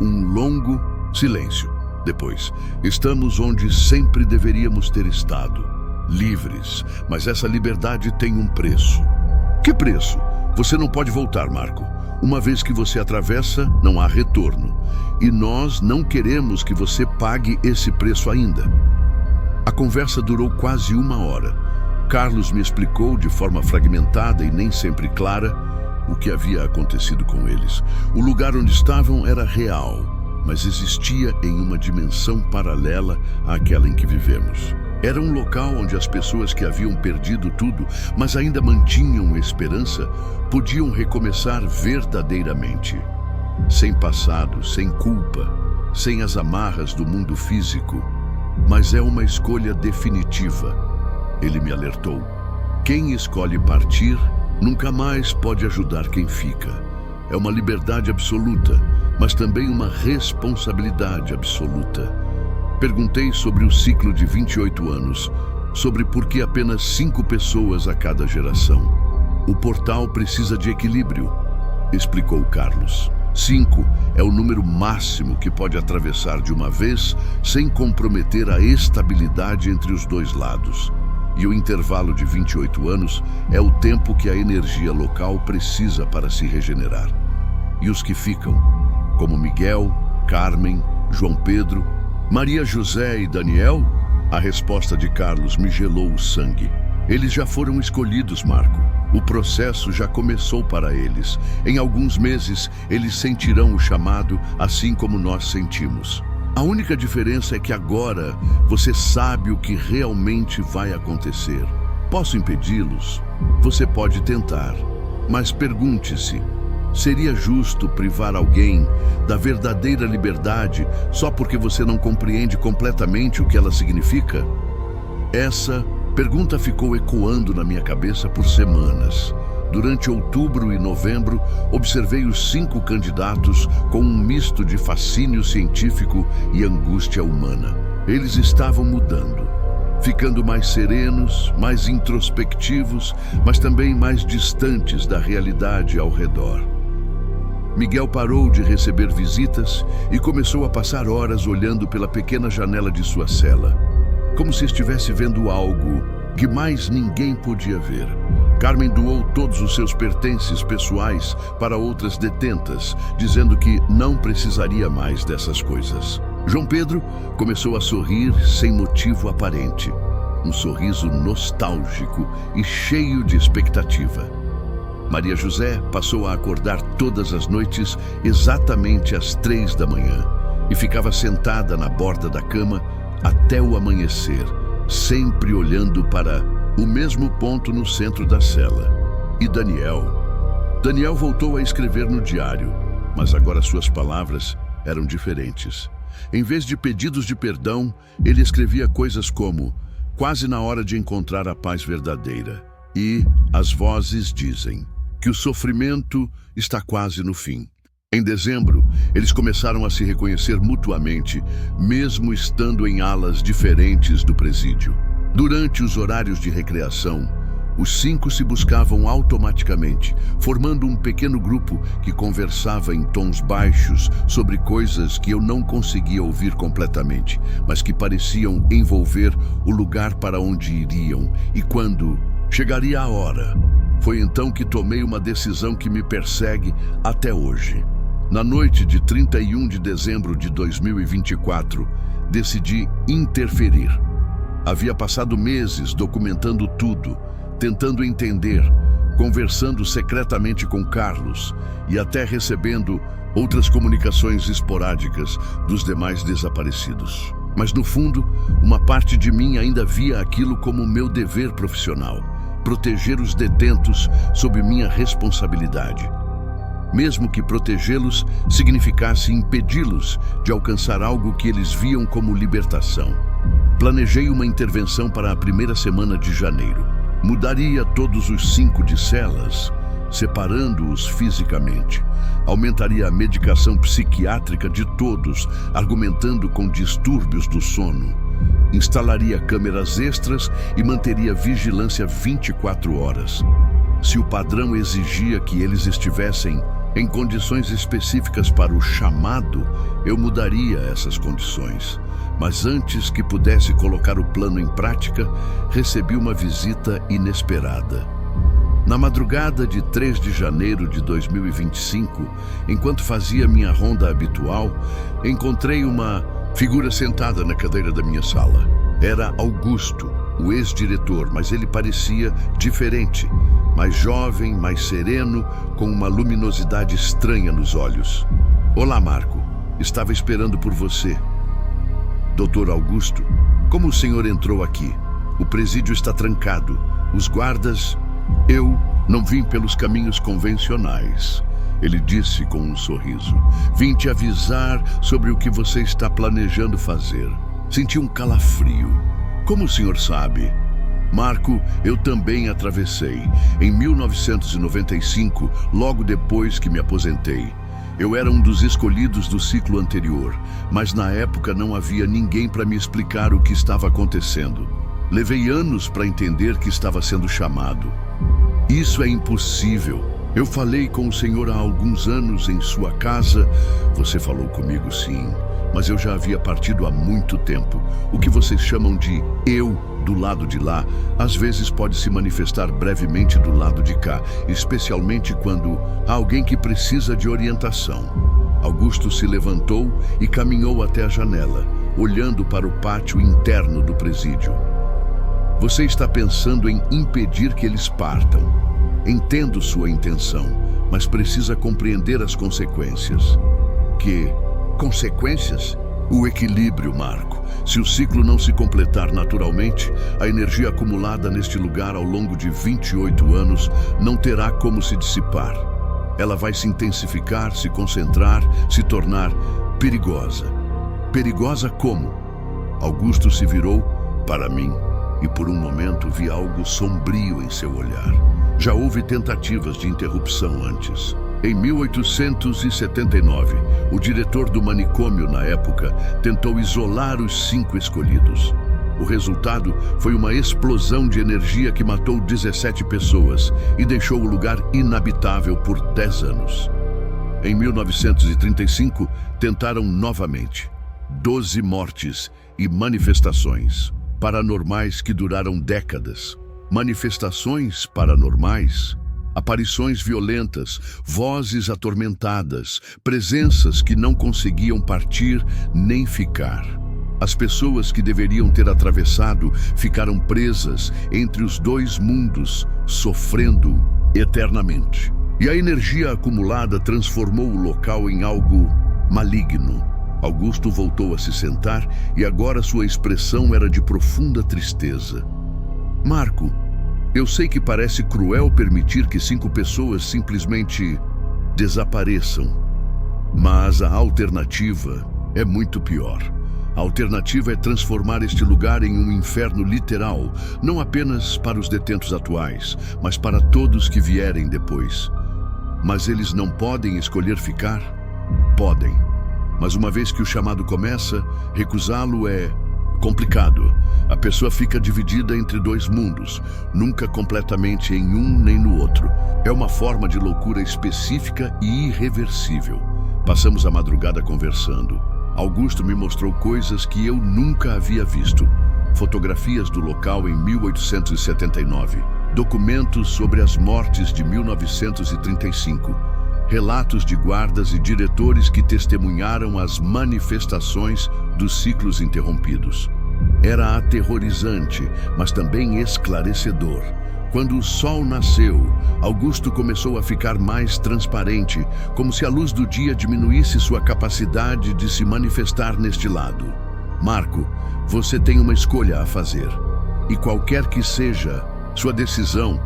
Um longo silêncio. Depois, estamos onde sempre deveríamos ter estado. Livres, mas essa liberdade tem um preço. Que preço? Você não pode voltar, Marco. Uma vez que você atravessa, não há retorno. E nós não queremos que você pague esse preço ainda. A conversa durou quase 1 hora. Carlos me explicou de forma fragmentada e nem sempre clara o que havia acontecido com eles. O lugar onde estavam era real, mas existia em uma dimensão paralela àquela em que vivemos. Era um local onde as pessoas que haviam perdido tudo, mas ainda mantinham esperança, podiam recomeçar verdadeiramente. Sem passado, sem culpa, sem as amarras do mundo físico. Mas é uma escolha definitiva. Ele me alertou. Quem escolhe partir, nunca mais pode ajudar quem fica. É uma liberdade absoluta, mas também uma responsabilidade absoluta. Perguntei sobre o ciclo de 28 anos, sobre por que apenas 5 pessoas a cada geração. O portal precisa de equilíbrio, explicou Carlos. 5 é o número máximo que pode atravessar de uma vez sem comprometer a estabilidade entre os dois lados. E o intervalo de 28 anos é o tempo que a energia local precisa para se regenerar. E os que ficam, como Miguel, Carmen, João Pedro, Maria José e Daniel? A resposta de Carlos me gelou o sangue. Eles já foram escolhidos, Marco. O processo já começou para eles. Em alguns meses, eles sentirão o chamado, assim como nós sentimos. A única diferença é que agora você sabe o que realmente vai acontecer. Posso impedi-los? Você pode tentar, mas pergunte-se: seria justo privar alguém da verdadeira liberdade só porque você não compreende completamente o que ela significa? Essa pergunta ficou ecoando na minha cabeça por semanas. Durante outubro e novembro, observei os 5 candidatos com um misto de fascínio científico e angústia humana. Eles estavam mudando, ficando mais serenos, mais introspectivos, mas também mais distantes da realidade ao redor. Miguel parou de receber visitas e começou a passar horas olhando pela pequena janela de sua cela, como se estivesse vendo algo que mais ninguém podia ver. Carmen doou todos os seus pertences pessoais para outras detentas, dizendo que não precisaria mais dessas coisas. João Pedro começou a sorrir sem motivo aparente, um sorriso nostálgico e cheio de expectativa. Maria José passou a acordar todas as noites exatamente às 3 da manhã e ficava sentada na borda da cama até o amanhecer, sempre olhando para o mesmo ponto no centro da cela. E Daniel voltou a escrever no diário, mas agora suas palavras eram diferentes. Em vez de pedidos de perdão, ele escrevia coisas como: quase na hora de encontrar a paz verdadeira. E as vozes dizem que o sofrimento está quase no fim. Em dezembro, eles começaram a se reconhecer mutuamente, mesmo estando em alas diferentes do presídio. Durante os horários de recreação, os 5 se buscavam automaticamente, formando um pequeno grupo que conversava em tons baixos sobre coisas que eu não conseguia ouvir completamente, mas que pareciam envolver o lugar para onde iriam e quando chegaria a hora. Foi então que tomei uma decisão que me persegue até hoje. Na noite de 31 de dezembro de 2024, decidi interferir. Havia passado meses documentando tudo, tentando entender, conversando secretamente com Carlos e até recebendo outras comunicações esporádicas dos demais desaparecidos. Mas no fundo, uma parte de mim ainda via aquilo como meu dever profissional, proteger os detentos sob minha responsabilidade. Mesmo que protegê-los significasse impedi-los de alcançar algo que eles viam como libertação. Planejei uma intervenção para a primeira semana de janeiro. Mudaria todos os 5 de celas, separando-os fisicamente. Aumentaria a medicação psiquiátrica de todos, argumentando com distúrbios do sono. Instalaria câmeras extras e manteria vigilância 24 horas. Se o padrão exigia que eles estivessem em condições específicas para o chamado, eu mudaria essas condições. Mas antes que pudesse colocar o plano em prática, recebi uma visita inesperada. Na madrugada de 3 de janeiro de 2025, enquanto fazia minha ronda habitual, encontrei uma figura sentada na cadeira da minha sala. Era Augusto, o ex-diretor, mas ele parecia diferente. Mais jovem, mais sereno, com uma luminosidade estranha nos olhos. Olá, Marco. Estava esperando por você. Doutor Augusto, como o senhor entrou aqui? O presídio está trancado. Os guardas... Eu não vim pelos caminhos convencionais, ele disse com um sorriso. Vim te avisar sobre o que você está planejando fazer. Senti um calafrio. Como o senhor sabe? Marco, eu também atravessei. Em 1995, logo depois que me aposentei. Eu era um dos escolhidos do ciclo anterior, mas na época não havia ninguém para me explicar o que estava acontecendo. Levei anos para entender que estava sendo chamado. Isso é impossível. Eu falei com o senhor há alguns anos em sua casa. Você falou comigo, sim, mas eu já havia partido há muito tempo. O que vocês chamam de eu do lado de lá, às vezes pode se manifestar brevemente do lado de cá, especialmente quando há alguém que precisa de orientação. Augusto se levantou e caminhou até a janela, olhando para o pátio interno do presídio. Você está pensando em impedir que eles partam. Entendo sua intenção, mas precisa compreender as consequências. Que consequências? O equilíbrio, Marco. Se o ciclo não se completar naturalmente, a energia acumulada neste lugar ao longo de 28 anos não terá como se dissipar. Ela vai se intensificar, se concentrar, se tornar perigosa. Perigosa como? Augusto se virou para mim e por um momento vi algo sombrio em seu olhar. Já houve tentativas de interrupção antes. Em 1879, o diretor do manicômio na época tentou isolar os 5 escolhidos. O resultado foi uma explosão de energia que matou 17 pessoas e deixou o lugar inabitável por 10 anos. Em 1935, tentaram novamente. 12 mortes e manifestações paranormais que duraram décadas. Manifestações paranormais, aparições violentas, vozes atormentadas, presenças que não conseguiam partir nem ficar. As pessoas que deveriam ter atravessado ficaram presas entre os 2 mundos, sofrendo eternamente. E a energia acumulada transformou o local em algo maligno. Augusto voltou a se sentar e agora sua expressão era de profunda tristeza. Marco, eu sei que parece cruel permitir que 5 pessoas simplesmente desapareçam, mas a alternativa é muito pior. A alternativa é transformar este lugar em um inferno literal, não apenas para os detentos atuais, mas para todos que vierem depois. Mas eles não podem escolher ficar? Podem. Mas uma vez que o chamado começa, recusá-lo é complicado. A pessoa fica dividida entre 2 mundos, nunca completamente em um nem no outro. É uma forma de loucura específica e irreversível. Passamos a madrugada conversando. Augusto me mostrou coisas que eu nunca havia visto. Fotografias do local em 1879, documentos sobre as mortes de 1935, relatos de guardas e diretores que testemunharam as manifestações dos ciclos interrompidos. Era aterrorizante, mas também esclarecedor. Quando o sol nasceu, Augusto começou a ficar mais transparente, como se a luz do dia diminuísse sua capacidade de se manifestar neste lado. Marco, você tem uma escolha a fazer. E qualquer que seja sua decisão,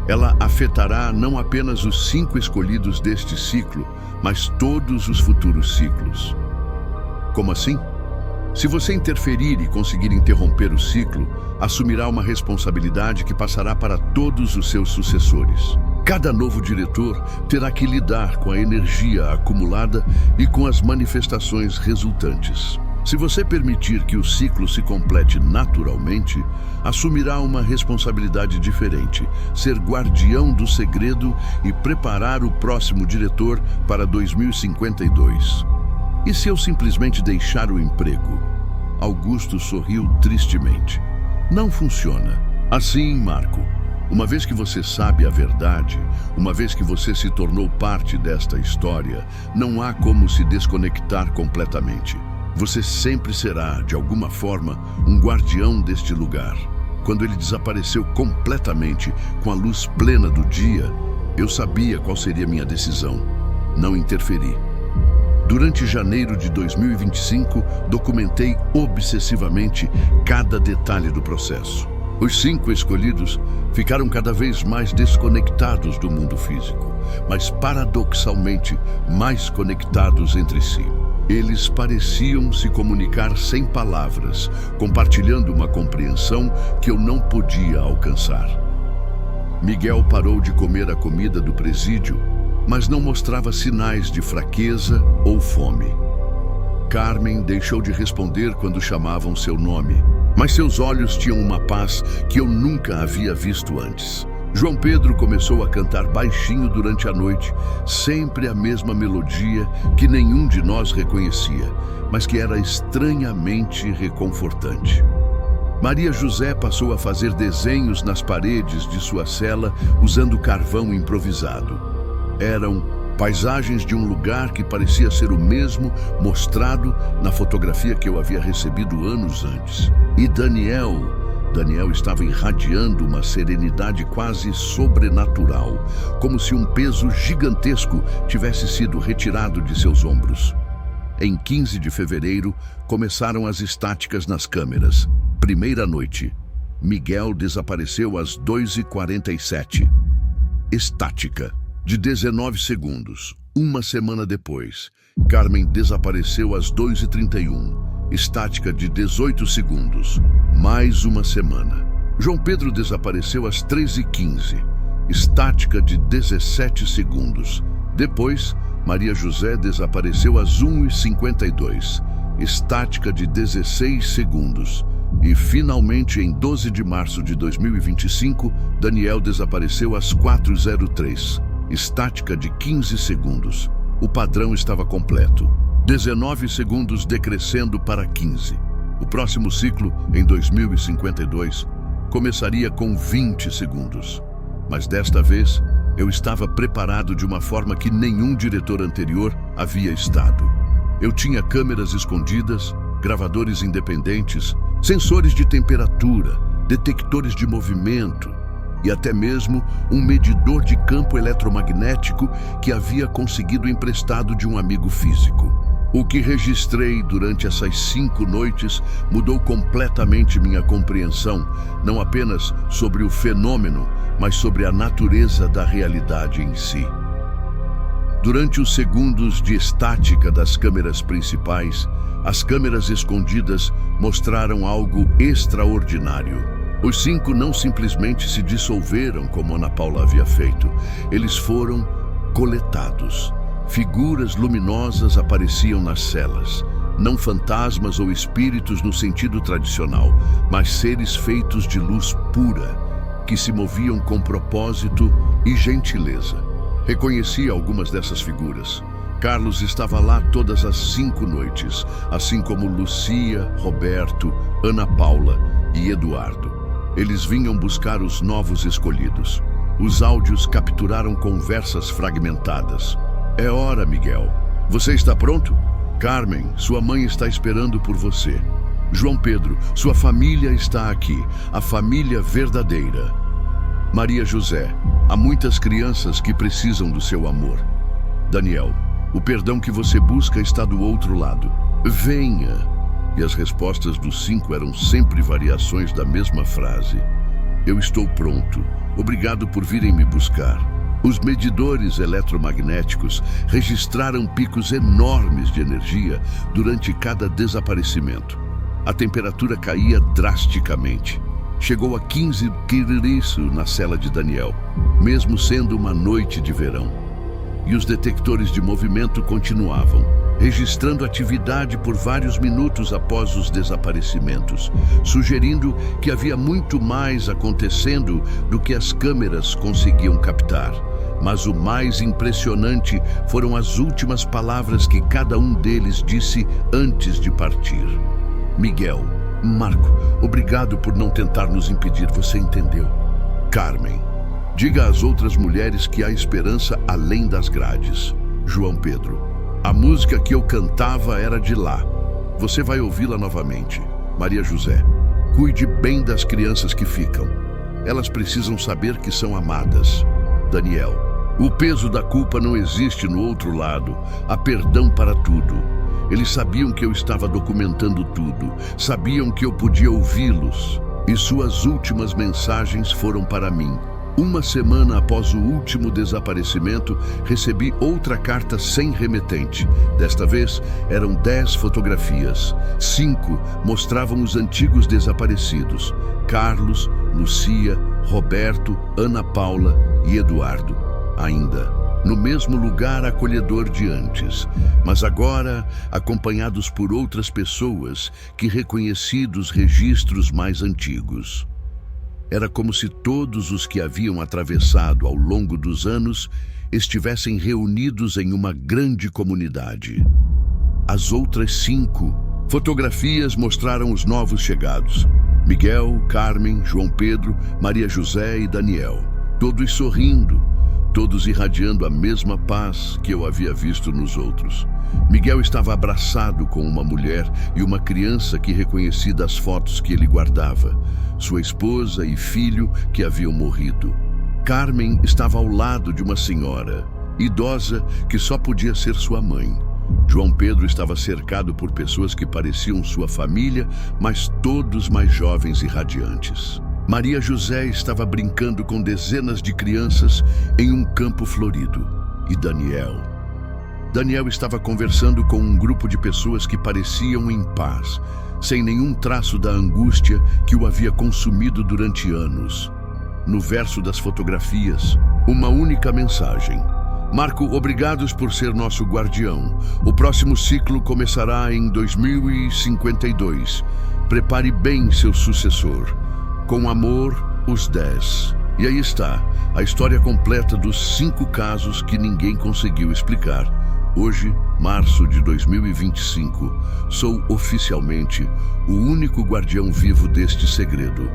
ela afetará não apenas os 5 escolhidos deste ciclo, mas todos os futuros ciclos. Como assim? Se você interferir e conseguir interromper o ciclo, assumirá uma responsabilidade que passará para todos os seus sucessores. Cada novo diretor terá que lidar com a energia acumulada e com as manifestações resultantes. Se você permitir que o ciclo se complete naturalmente, assumirá uma responsabilidade diferente, ser guardião do segredo e preparar o próximo diretor para 2052. E se eu simplesmente deixar o emprego? Augusto sorriu tristemente. Não funciona. Assim, Marco, uma vez que você sabe a verdade, uma vez que você se tornou parte desta história, não há como se desconectar completamente. Você sempre será, de alguma forma, um guardião deste lugar. Quando ele desapareceu completamente, com a luz plena do dia, eu sabia qual seria minha decisão. Não interferi. Durante janeiro de 2025, documentei obsessivamente cada detalhe do processo. Os 5 escolhidos ficaram cada vez mais desconectados do mundo físico, mas paradoxalmente mais conectados entre si. Eles pareciam se comunicar sem palavras, compartilhando uma compreensão que eu não podia alcançar. Miguel parou de comer a comida do presídio, mas não mostrava sinais de fraqueza ou fome. Carmen deixou de responder quando chamavam seu nome, mas seus olhos tinham uma paz que eu nunca havia visto antes. João Pedro começou a cantar baixinho durante a noite, sempre a mesma melodia que nenhum de nós reconhecia, mas que era estranhamente reconfortante. Maria José passou a fazer desenhos nas paredes de sua cela usando carvão improvisado. Eram paisagens de um lugar que parecia ser o mesmo mostrado na fotografia que eu havia recebido anos antes. E Daniel estava irradiando uma serenidade quase sobrenatural, como se um peso gigantesco tivesse sido retirado de seus ombros. Em 15 de fevereiro, começaram as estáticas nas câmeras. Primeira noite. Miguel desapareceu às 2h47. Estática, de 19 segundos. Uma semana depois, Carmen desapareceu às 2h31. Estática de 18 segundos. Mais uma semana. João Pedro desapareceu às 3h15. Estática de 17 segundos. Depois, Maria José desapareceu às 1h52. Estática de 16 segundos. E, finalmente, em 12 de março de 2025, Daniel desapareceu às 4h03. Estática de 15 segundos. O padrão estava completo. 19 segundos decrescendo para 15. O próximo ciclo, em 2052, começaria com 20 segundos. Mas desta vez, eu estava preparado de uma forma que nenhum diretor anterior havia estado. Eu tinha câmeras escondidas, gravadores independentes, sensores de temperatura, detectores de movimento e até mesmo um medidor de campo eletromagnético que havia conseguido emprestado de um amigo físico. O que registrei durante essas 5 noites mudou completamente minha compreensão, não apenas sobre o fenômeno, mas sobre a natureza da realidade em si. Durante os segundos de estática das câmeras principais, as câmeras escondidas mostraram algo extraordinário. Os 5 não simplesmente se dissolveram como Ana Paula havia feito, eles foram coletados. Figuras luminosas apareciam nas celas, não fantasmas ou espíritos no sentido tradicional, mas seres feitos de luz pura, que se moviam com propósito e gentileza. Reconheci algumas dessas figuras. Carlos estava lá todas as 5 noites, assim como Lucia, Roberto, Ana Paula e Eduardo. Eles vinham buscar os novos escolhidos. Os áudios capturaram conversas fragmentadas. É hora, Miguel. Você está pronto? Carmen, sua mãe está esperando por você. João Pedro, sua família está aqui, a família verdadeira. Maria José, há muitas crianças que precisam do seu amor. Daniel, o perdão que você busca está do outro lado. Venha. E as respostas dos 5 eram sempre variações da mesma frase. Eu estou pronto. Obrigado por virem me buscar. Os medidores eletromagnéticos registraram picos enormes de energia durante cada desaparecimento. A temperatura caía drasticamente. Chegou a 15 quiririço na cela de Daniel, mesmo sendo uma noite de verão. E os detectores de movimento continuavam, registrando atividade por vários minutos após os desaparecimentos, sugerindo que havia muito mais acontecendo do que as câmeras conseguiam captar. Mas o mais impressionante foram as últimas palavras que cada um deles disse antes de partir. Miguel, Marco, obrigado por não tentar nos impedir, você entendeu. Carmen, diga às outras mulheres que há esperança além das grades. João Pedro, a música que eu cantava era de lá. Você vai ouvi-la novamente. Maria José, cuide bem das crianças que ficam. Elas precisam saber que são amadas. Daniel, o peso da culpa não existe no outro lado. Há perdão para tudo. Eles sabiam que eu estava documentando tudo. Sabiam que eu podia ouvi-los. E suas últimas mensagens foram para mim. Uma semana após o último desaparecimento, recebi outra carta sem remetente. Desta vez, eram 10 fotografias. 5 mostravam os antigos desaparecidos. Carlos, Lucia, Roberto, Ana Paula e Eduardo. Ainda no mesmo lugar acolhedor de antes, mas agora acompanhados por outras pessoas que reconheci dos registros mais antigos. Era como se todos os que haviam atravessado ao longo dos anos estivessem reunidos em uma grande comunidade. As outras 5 fotografias mostraram os novos chegados: Miguel, Carmen, João Pedro, Maria José e Daniel, todos sorrindo, todos irradiando a mesma paz que eu havia visto nos outros. Miguel estava abraçado com uma mulher e uma criança que reconheci das fotos que ele guardava, sua esposa e filho que haviam morrido. Carmen estava ao lado de uma senhora, idosa que só podia ser sua mãe. João Pedro estava cercado por pessoas que pareciam sua família, mas todos mais jovens e radiantes. Maria José estava brincando com dezenas de crianças em um campo florido. E Daniel estava conversando com um grupo de pessoas que pareciam em paz, sem nenhum traço da angústia que o havia consumido durante anos. No verso das fotografias, uma única mensagem: Marco, obrigados por ser nosso guardião. O próximo ciclo começará em 2052. Prepare bem seu sucessor. Com amor, os 10. E aí está, a história completa dos 5 casos que ninguém conseguiu explicar. Hoje, março de 2025, sou oficialmente o único guardião vivo deste segredo.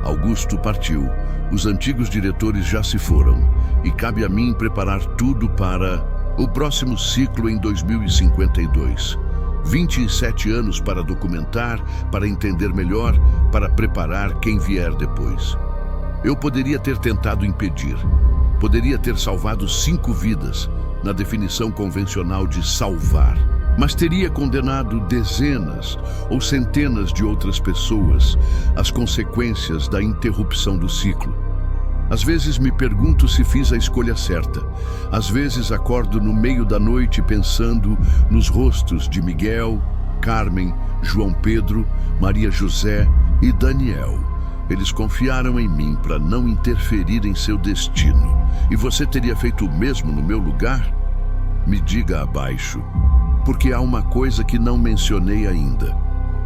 Augusto partiu, os antigos diretores já se foram, e cabe a mim preparar tudo para o próximo ciclo em 2052. 27 anos para documentar, para entender melhor, para preparar quem vier depois. Eu poderia ter tentado impedir, poderia ter salvado 5 vidas, na definição convencional de salvar, mas teria condenado dezenas ou centenas de outras pessoas às consequências da interrupção do ciclo. Às vezes me pergunto se fiz a escolha certa. Às vezes acordo no meio da noite pensando nos rostos de Miguel, Carmen, João Pedro, Maria José e Daniel. Eles confiaram em mim para não interferir em seu destino. E você teria feito o mesmo no meu lugar? Me diga abaixo, porque há uma coisa que não mencionei ainda.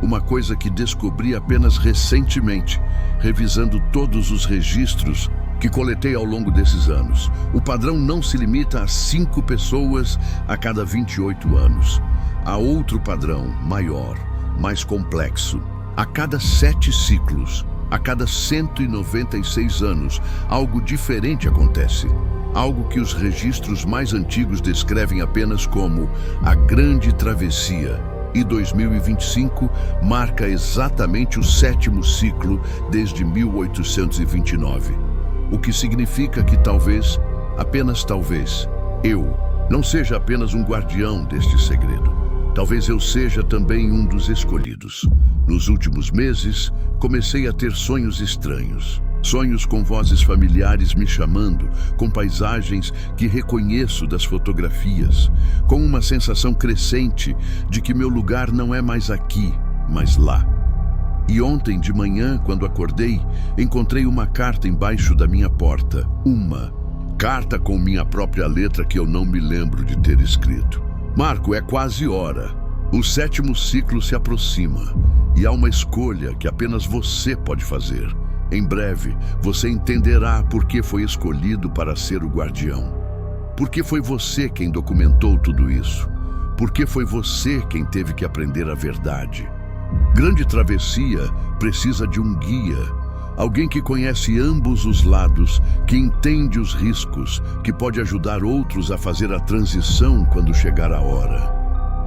Uma coisa que descobri apenas recentemente, revisando todos os registros que coletei ao longo desses anos. O padrão não se limita a 5 pessoas a cada 28 anos. Há outro padrão maior, mais complexo. A cada 7 ciclos, a cada 196 anos, algo diferente acontece. Algo que os registros mais antigos descrevem apenas como a Grande Travessia. E 2025 marca exatamente o 7º ciclo desde 1829. O que significa que talvez, apenas talvez, eu não seja apenas um guardião deste segredo. Talvez eu seja também um dos escolhidos. Nos últimos meses, comecei a ter sonhos estranhos. Sonhos com vozes familiares me chamando, com paisagens que reconheço das fotografias, com uma sensação crescente de que meu lugar não é mais aqui, mas lá. E ontem de manhã, quando acordei, encontrei uma carta embaixo da minha porta. Uma carta com minha própria letra que eu não me lembro de ter escrito. Marco, é quase hora. O 7º ciclo se aproxima e há uma escolha que apenas você pode fazer. Em breve, você entenderá por que foi escolhido para ser o guardião. Por que foi você quem documentou tudo isso? Por que foi você quem teve que aprender a verdade? Grande Travessia precisa de um guia, alguém que conhece ambos os lados, que entende os riscos, que pode ajudar outros a fazer a transição quando chegar a hora.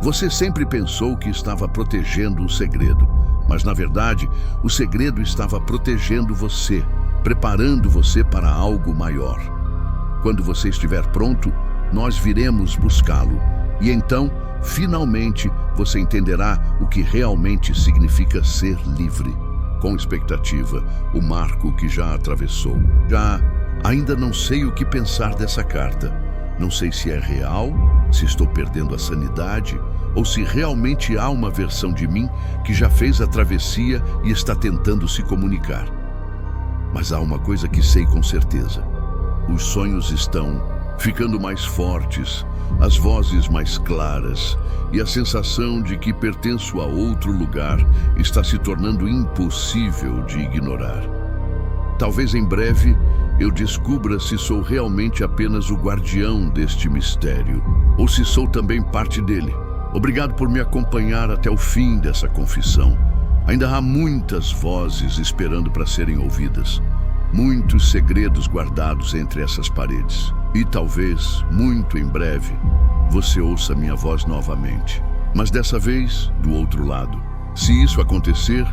Você sempre pensou que estava protegendo o segredo, mas na verdade, o segredo estava protegendo você, preparando você para algo maior. Quando você estiver pronto, nós viremos buscá-lo. E então, finalmente, você entenderá o que realmente significa ser livre. Com expectativa, o marco que já atravessou. Ainda não sei o que pensar dessa carta. Não sei se é real, se estou perdendo a sanidade, ou se realmente há uma versão de mim que já fez a travessia e está tentando se comunicar. Mas há uma coisa que sei com certeza. Os sonhos estão ficando mais fortes, as vozes mais claras, e a sensação de que pertenço a outro lugar está se tornando impossível de ignorar. Talvez em breve eu descubra se sou realmente apenas o guardião deste mistério, ou se sou também parte dele. Obrigado por me acompanhar até o fim dessa confissão. Ainda há muitas vozes esperando para serem ouvidas. Muitos segredos guardados entre essas paredes. E talvez, muito em breve, você ouça minha voz novamente. Mas dessa vez, do outro lado. Se isso acontecer,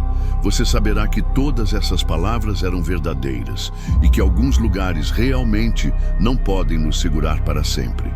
você saberá que todas essas palavras eram verdadeiras e que alguns lugares realmente não podem nos segurar para sempre.